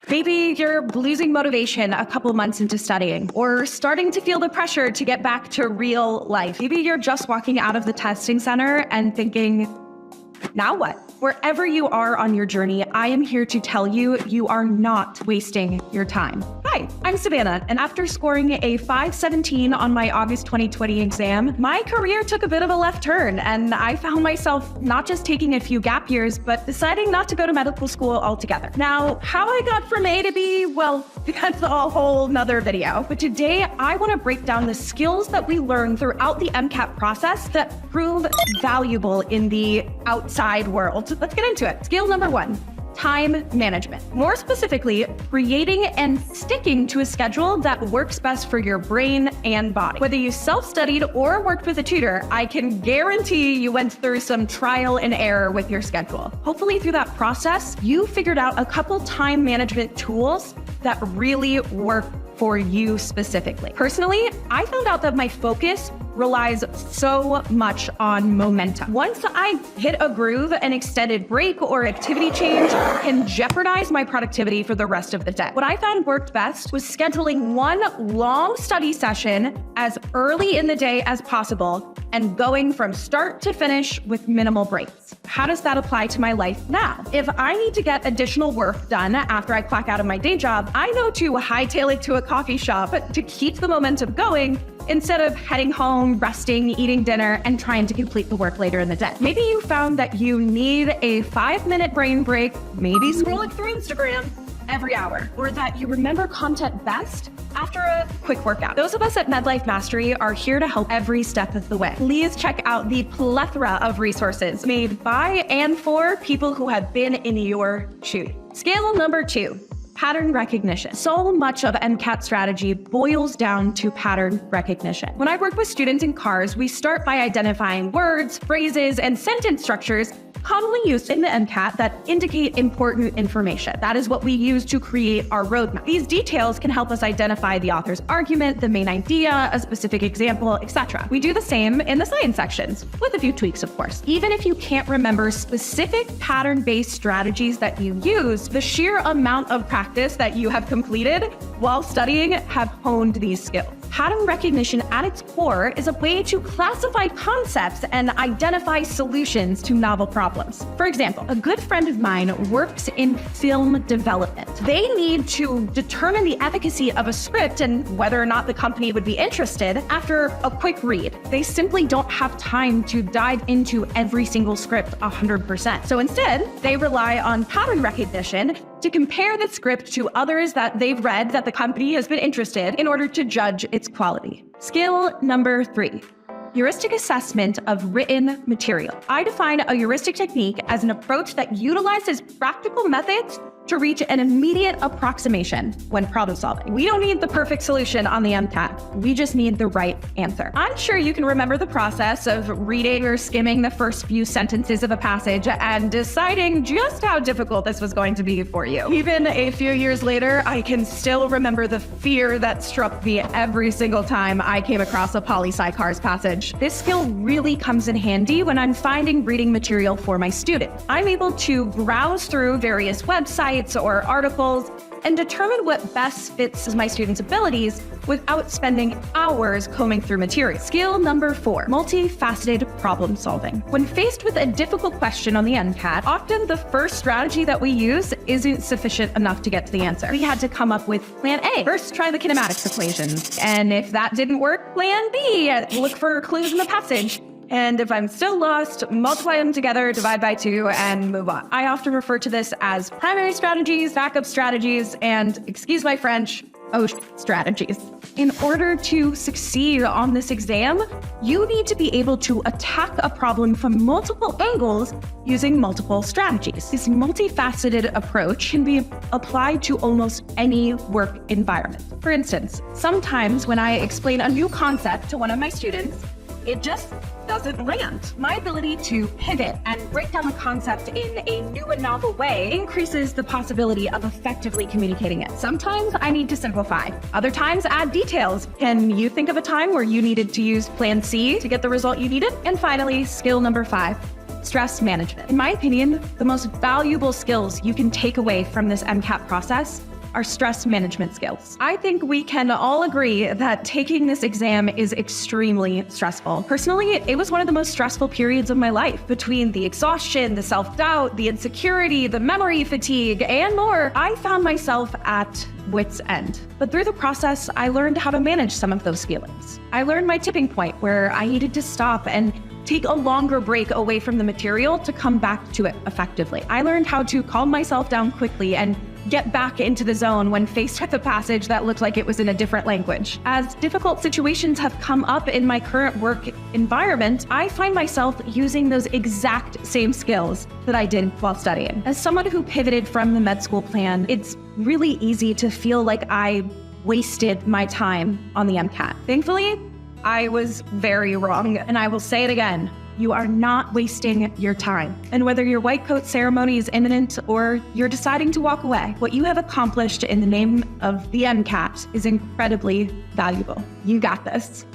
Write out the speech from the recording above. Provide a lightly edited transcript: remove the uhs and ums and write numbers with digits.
Maybe you're losing motivation a couple months into studying or starting to feel the pressure to get back to real life. Maybe you're just walking out of the testing center and thinking, now what? Wherever you are on your journey, I am here to tell you, you are not wasting your time. Hi, I'm Savannah, and after scoring a 517 on my August 2020 exam, my career took a bit of a left turn, and I found myself not just taking a few gap years, but deciding not to go to medical school altogether. Now, how I got from A to B, well, that's a whole nother video. But today, I want to break down the skills that we learn throughout the MCAT process that prove valuable in the outside world. Let's get into it. Skill number 1. Time management. More specifically, creating and sticking to a schedule that works best for your brain and body. Whether you self-studied or worked with a tutor, I can guarantee you went through some trial and error with your schedule. Hopefully through that process, you figured out a couple time management tools that really work for you specifically. Personally, I found out that my focus relies so much on momentum. Once I hit a groove, an extended break or activity change can jeopardize my productivity for the rest of the day. What I found worked best was scheduling one long study session as early in the day as possible and going from start to finish with minimal breaks. How does that apply to my life now? If I need to get additional work done after I clock out of my day job, I know to hightail it to a coffee shop to keep the momentum going instead of heading home, resting, eating dinner, and trying to complete the work later in the day. Maybe you found that you need a 5-minute brain break, maybe scrolling through Instagram every hour, or that you remember content best after a quick workout. Those of us at MedLife Mastery are here to help every step of the way. Please check out the plethora of resources made by and for people who have been in your shoes. Skill number 2. Pattern recognition. So much of MCAT strategy boils down to pattern recognition. When I work with students in cars, we start by identifying words, phrases, and sentence structures commonly used in the MCAT that indicate important information. That is what we use to create our roadmap. These details can help us identify the author's argument, the main idea, a specific example, etc. We do the same in the science sections, with a few tweaks, of course. Even if you can't remember specific pattern-based strategies that you use, the sheer amount of practice that you have completed while studying have honed these skills. Pattern recognition at its core is a way to classify concepts and identify solutions to novel problems. For example, a good friend of mine works in film development. They need to determine the efficacy of a script and whether or not the company would be interested after a quick read. They simply don't have time to dive into every single script 100%. So instead, they rely on pattern recognition to compare the script to others that they've read that the company has been interested in order to judge its quality. Skill number 3. Heuristic assessment of written material. I define a heuristic technique as an approach that utilizes practical methods to reach an immediate approximation when problem solving. We don't need the perfect solution on the MCAT. We just need the right answer. I'm sure you can remember the process of reading or skimming the first few sentences of a passage and deciding just how difficult this was going to be for you. Even a few years later, I can still remember the fear that struck me every single time I came across a poli-sci cars passage. This skill really comes in handy when I'm finding reading material for my students. I'm able to browse through various websites or articles and determine what best fits my students' abilities without spending hours combing through material. Skill number 4, multifaceted problem solving. When faced with a difficult question on the MCAT, often the first strategy that we use isn't sufficient enough to get to the answer. We had to come up with plan A. First, try the kinematics equations. And if that didn't work, plan B. Look for clues in the passage. And if I'm still lost, multiply them together, divide by 2, and move on. I often refer to this as primary strategies, backup strategies, and, excuse my French, strategies. In order to succeed on this exam, you need to be able to attack a problem from multiple angles using multiple strategies. This multifaceted approach can be applied to almost any work environment. For instance, sometimes when I explain a new concept to one of my students, it just doesn't land. My ability to pivot and break down a concept in a new and novel way increases the possibility of effectively communicating it. Sometimes I need to simplify. Other times, add details. Can you think of a time where you needed to use plan C to get the result you needed? And finally, skill number 5, stress management. In my opinion, the most valuable skills you can take away from this MCAT process are stress management skills. I think we can all agree that taking this exam is extremely stressful. Personally, it was one of the most stressful periods of my life. Between the exhaustion, the self-doubt, the insecurity, the memory fatigue, and more, I found myself at wit's end. But through the process, I learned how to manage some of those feelings. I learned my tipping point where I needed to stop and take a longer break away from the material to come back to it effectively. I learned how to calm myself down quickly and get back into the zone when faced with a passage that looked like it was in a different language. As difficult situations have come up in my current work environment, I find myself using those exact same skills that I did while studying. As someone who pivoted from the med school plan, it's really easy to feel like I wasted my time on the MCAT. Thankfully, I was very wrong, and I will say it again. You are not wasting your time. And whether your white coat ceremony is imminent or you're deciding to walk away, what you have accomplished in the name of the MCAT is incredibly valuable. You got this.